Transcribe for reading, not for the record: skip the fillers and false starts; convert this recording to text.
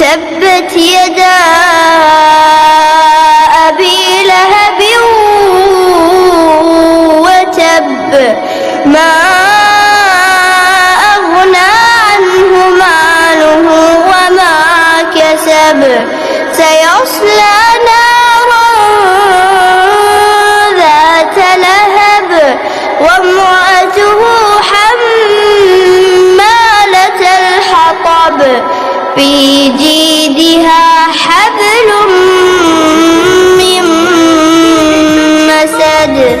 تبت يدا أبي لهب وتب ما أغنى عنه ماله وما كسب سيصلى نارا ذات لهب وامرأته حمالة الحطب في جيدها حبل من مسد.